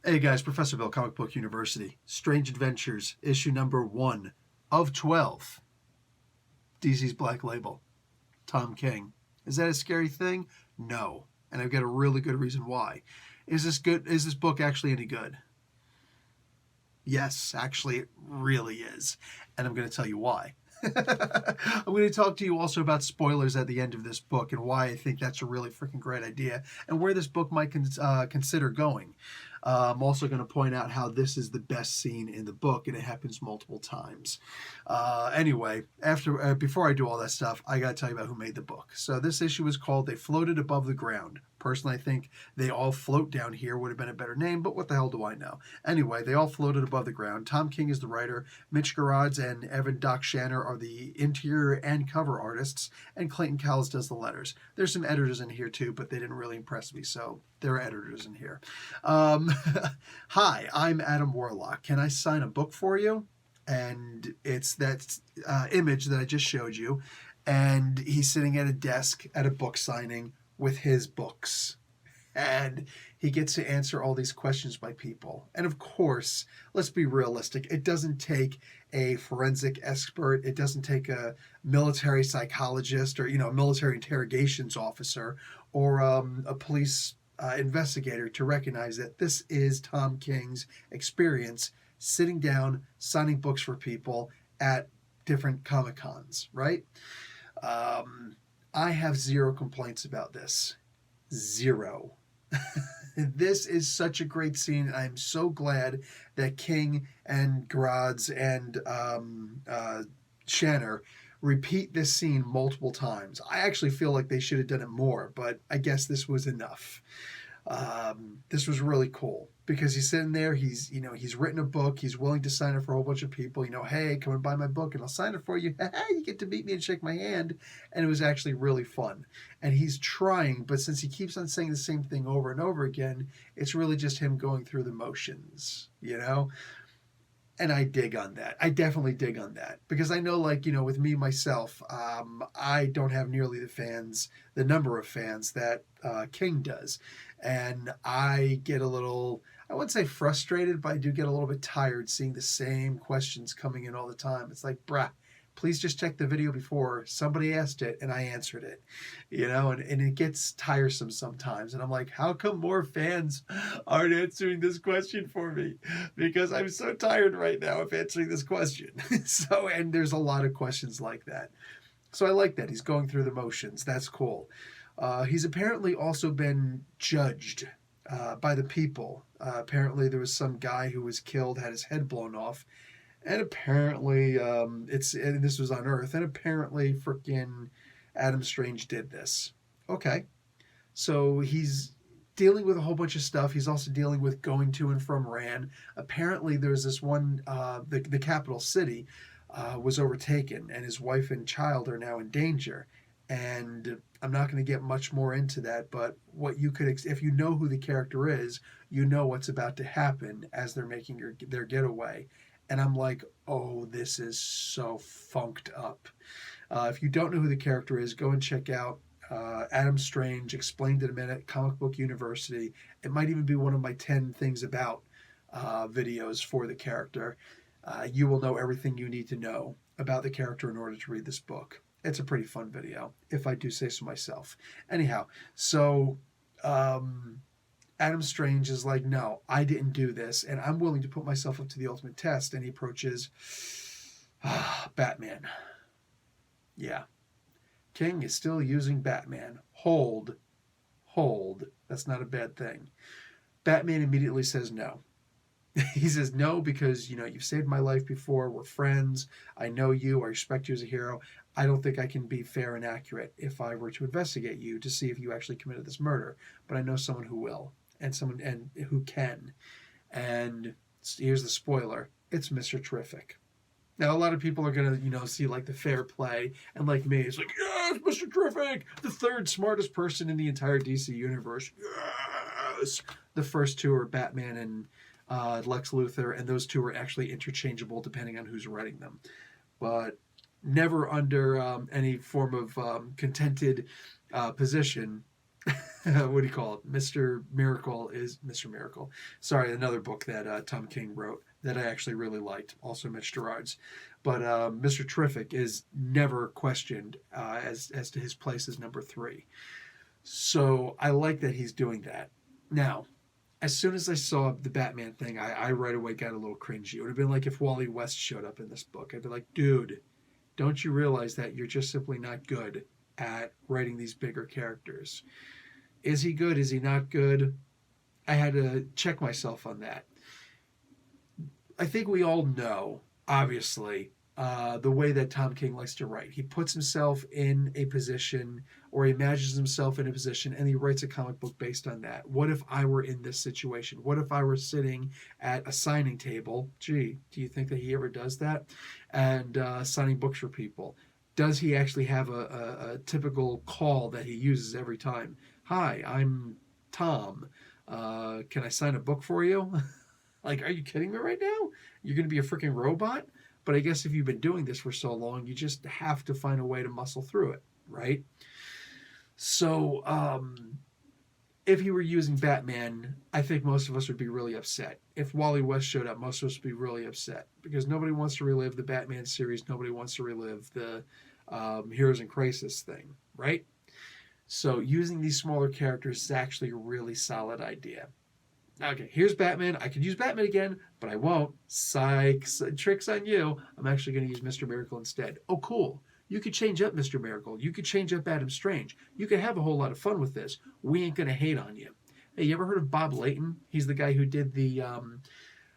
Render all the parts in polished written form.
Hey guys, Professor Bill, Comic Book University. Strange Adventures, issue number 1 of 12. DC's Black Label. Tom King. Is that a scary thing? No. And I've got a really good reason why. Is this good? Is this book actually any good? Yes, actually it really is. And I'm going to tell you why. I'm going to talk to you also about spoilers at the end of this book and why I think that's a really freaking great idea and where this book might consider going. I'm also going to point out how this is the best scene in the book, and it happens multiple times. Anyway, before I do all that stuff, I got to tell you about who made the book. So this issue is called They Floated Above the Ground. Personally, I think They All Float Down Here would have been a better name, but what the hell do I know? Anyway, They All Floated Above the Ground. Tom King is the writer. Mitch Gerads and Evan Doc Shanner are the interior and cover artists, and Clayton Cowles does the letters. There's some editors in here too, but they didn't really impress me, so there are editors in here. Hi, I'm Adam Warlock. Can I sign a book for you? And it's that image that I just showed you, and he's sitting at a desk at a book signing with his books, and he gets to answer all these questions by people. And of course, let's be realistic, it doesn't take a forensic expert, it doesn't take a military psychologist or a military interrogations officer or a police investigator to recognize that this is Tom King's experience sitting down signing books for people at different Comic-Cons, right? I have zero complaints about this. Zero. This is such a great scene. I'm so glad that King and Gerads and Shanner repeat this scene multiple times. I actually feel like they should have done it more, but I guess this was enough. This was really cool because he's sitting there, he's written a book, he's willing to sign it for a whole bunch of people, hey, come and buy my book and I'll sign it for you. You get to meet me and shake my hand. And it was actually really fun. And he's trying, but since he keeps on saying the same thing over and over again, it's really just him going through the motions, And I dig on that. I definitely dig on that because I know, with me, myself, I don't have nearly the number of fans that King does. And I get a little, I wouldn't say frustrated, but I do get a little bit tired seeing the same questions coming in all the time. It's like, bruh, please just check the video before. Somebody asked it and I answered it, and it gets tiresome sometimes. And I'm like, how come more fans aren't answering this question for me? Because I'm so tired right now of answering this question. And there's a lot of questions like that. So I like that. He's going through the motions. That's cool. He's apparently also been judged by the people. Apparently there was some guy who was killed, had his head blown off. And apparently, this was on Earth, and apparently frickin' Adam Strange did this. Okay. So he's dealing with a whole bunch of stuff. He's also dealing with going to and from Ran. Apparently there's this one, the capital city was overtaken, and his wife and child are now in danger. And I'm not going to get much more into that, but what you could, if you know who the character is, you know what's about to happen as they're making their getaway. And I'm like, oh, this is so funked up. If you don't know who the character is, go and check out Adam Strange, Explained in a Minute, Comic Book University. It might even be one of my 10 things about videos for the character. You will know everything you need to know about the character in order to read this book. It's a pretty fun video, if I do say so myself. Anyhow, so Adam Strange is like, no, I didn't do this, and I'm willing to put myself up to the ultimate test. And he approaches Batman. Yeah. King is still using Batman. Hold. That's not a bad thing. Batman immediately says no. He says no because, you've saved my life before. We're friends. I know you. I respect you as a hero. I don't think I can be fair and accurate if I were to investigate you to see if you actually committed this murder. But I know someone who will. And who can. And here's the spoiler. It's Mr. Terrific. Now, a lot of people are going to, see the fair play. And like me, it's like, yes, Mr. Terrific, the third smartest person in the entire DC universe. Yes. The first two are Batman and Lex Luthor. And those two are actually interchangeable depending on who's writing them. But never under any form of contented position what do you call it? Mr. Miracle is Mr. Miracle. Sorry, another book that Tom King wrote that I actually really liked. Also Mitch Gerard's. But Mr. Terrific is never questioned as to his place as number 3. So I like that he's doing that. Now, as soon as I saw the Batman thing, I right away got a little cringy. It would have been like if Wally West showed up in this book. I'd be like, dude, don't you realize that you're just simply not good at writing these bigger characters? Is he good? Is he not good? I had to check myself on that. I think we all know, obviously, the way that Tom King likes to write. He puts himself in a position, or he imagines himself in a position, and he writes a comic book based on that. What if I were in this situation? What if I were sitting at a signing table? Gee, do you think that he ever does that? And signing books for people. Does he actually have a typical call that he uses every time? Hi, I'm Tom. Can I sign a book for you? Like, are you kidding me right now? You're going to be a freaking robot? But I guess if you've been doing this for so long, you just have to find a way to muscle through it, right? So, if he were using Batman, I think most of us would be really upset. If Wally West showed up, most of us would be really upset because nobody wants to relive the Batman series. Nobody wants to relive the Heroes in Crisis thing, right? So using these smaller characters is actually a really solid idea. Okay, here's Batman. I could use Batman again, but I won't. Psych. Tricks on you. I'm actually going to use Mr. Miracle instead. Oh, cool. You could change up Mr. Miracle. You could change up Adam Strange. You could have a whole lot of fun with this. We ain't going to hate on you. Hey, you ever heard of Bob Layton? He's the guy who did the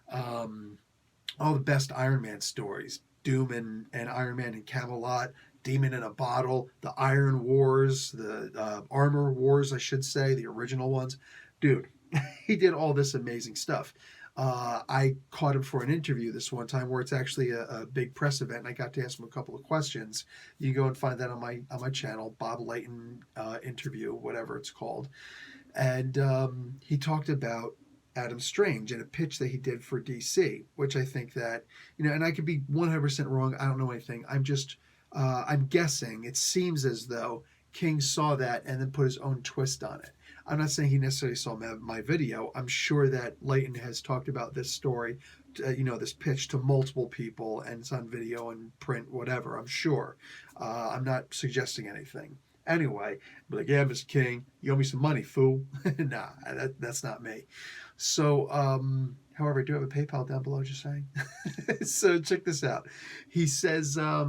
all the best Iron Man stories. Doom and Iron Man and Camelot, Demon in a Bottle, the Iron Wars, the Armor Wars, I should say, the original ones. Dude, he did all this amazing stuff. I caught him for an interview this one time where it's actually a big press event, and I got to ask him a couple of questions. You can go and find that on my channel, Bob Layton interview, whatever it's called. And he talked about Adam Strange in a pitch that he did for DC, which I think that, and I could be 100% wrong. I don't know anything. I'm guessing. It seems as though King saw that and then put his own twist on it. I'm not saying he necessarily saw my video. I'm sure that Layton has talked about this story, this pitch to multiple people, and it's on video and print, whatever. I'm sure. I'm not suggesting anything. Anyway, be like, yeah, Mr. King, you owe me some money, fool. Nah, that's not me. So, however, I do have a PayPal down below, just saying. So check this out. He says, I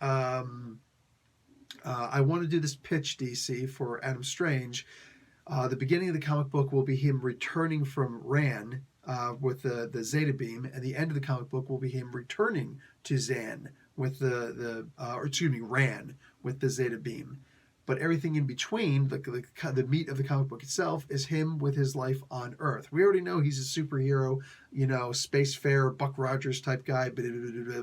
want to do this pitch, DC, for Adam Strange. The beginning of the comic book will be him returning from Rann with the Zeta Beam, and the end of the comic book will be him returning to Rann with Rann with the Zeta Beam. But everything in between, the meat of the comic book itself, is him with his life on Earth. We already know he's a superhero, spacefarer, Buck Rogers type guy,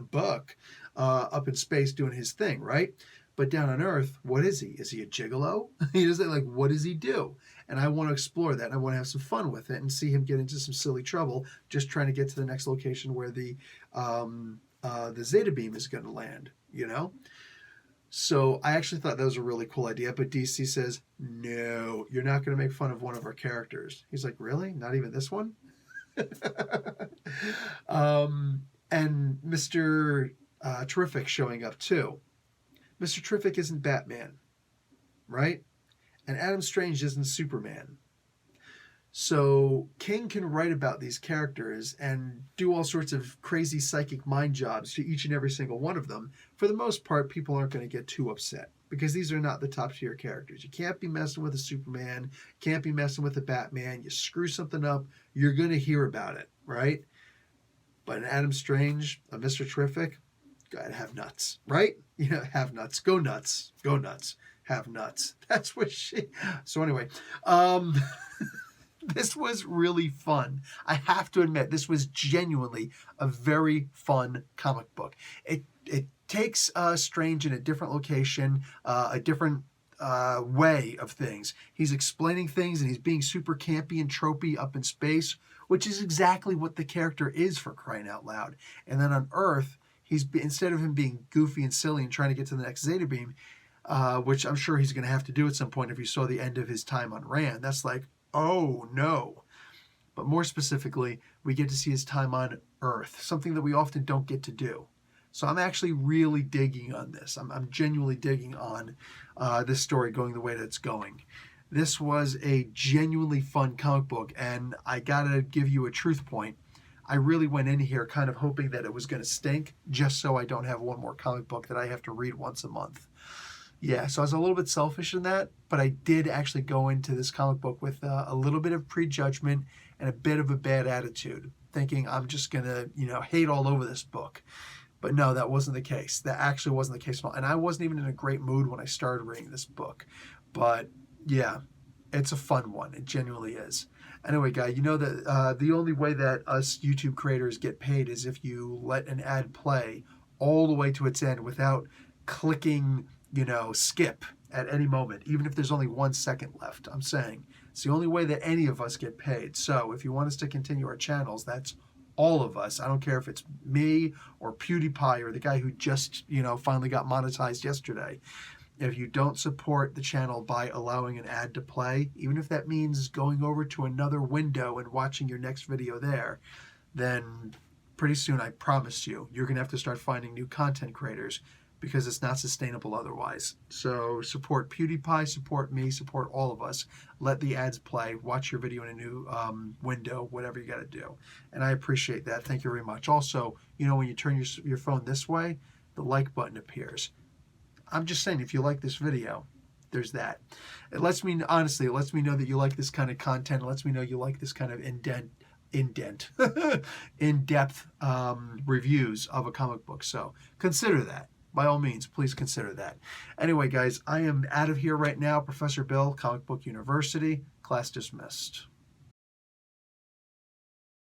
Buck, up in space doing his thing, right? But down on Earth, what is he? Is he a gigolo? What does he do? And I want to explore that. And I want to have some fun with it and see him get into some silly trouble just trying to get to the next location where the Zeta Beam is going to land, So I actually thought that was a really cool idea, but DC says, no, you're not going to make fun of one of our characters. He's like, really? Not even this one? And Mr. Terrific showing up too. Mr. Terrific isn't Batman, right? And Adam Strange isn't Superman. So King can write about these characters and do all sorts of crazy psychic mind jobs to each and every single one of them. For the most part, people aren't going to get too upset because these are not the top tier characters. You can't be messing with a Superman, can't be messing with a Batman. You screw something up, you're going to hear about it, right? But an Adam Strange, a Mr. Terrific, gotta have nuts, right? Have nuts, go nuts, have nuts. That's what she. So anyway, this was really fun. I have to admit, this was genuinely a very fun comic book. It takes Strange in a different location, a different way of things. He's explaining things and he's being super campy and tropey up in space, which is exactly what the character is, for crying out loud. And then on Earth, instead of him being goofy and silly and trying to get to the next Zeta Beam, which I'm sure he's going to have to do at some point if you saw the end of his time on Rand. That's like, oh no. But more specifically, we get to see his time on Earth, something that we often don't get to do. So I'm actually really digging on this. I'm genuinely digging on this story going the way that it's going. This was a genuinely fun comic book, and I gotta give you a truth point. I really went in here kind of hoping that it was going to stink, just so I don't have one more comic book that I have to read once a month. Yeah, so I was a little bit selfish in that, but I did actually go into this comic book with a little bit of prejudgment and a bit of a bad attitude, thinking I'm just going to, hate all over this book. But no, that wasn't the case. That actually wasn't the case at all. And I wasn't even in a great mood when I started reading this book. But yeah, it's a fun one. It genuinely is. Anyway, guy, you know that the only way that us YouTube creators get paid is if you let an ad play all the way to its end without clicking, skip at any moment, even if there's only 1 second left. I'm saying it's the only way that any of us get paid. So if you want us to continue our channels, that's all of us. I don't care if it's me or PewDiePie or the guy who just, finally got monetized yesterday. If you don't support the channel by allowing an ad to play, even if that means going over to another window and watching your next video there, then pretty soon, I promise you, you're going to have to start finding new content creators because it's not sustainable otherwise. So support PewDiePie, support me, support all of us. Let the ads play. Watch your video in a new window, whatever you got to do. And I appreciate that. Thank you very much. Also, when you turn your phone this way, the like button appears. I'm just saying, if you like this video, there's that. It lets me, honestly, it lets me know that you like this kind of content. It lets me know you like this kind of in-depth reviews of a comic book. So consider that. By all means, please consider that. Anyway, guys, I am out of here right now. Professor Bill, Comic Book University. Class dismissed.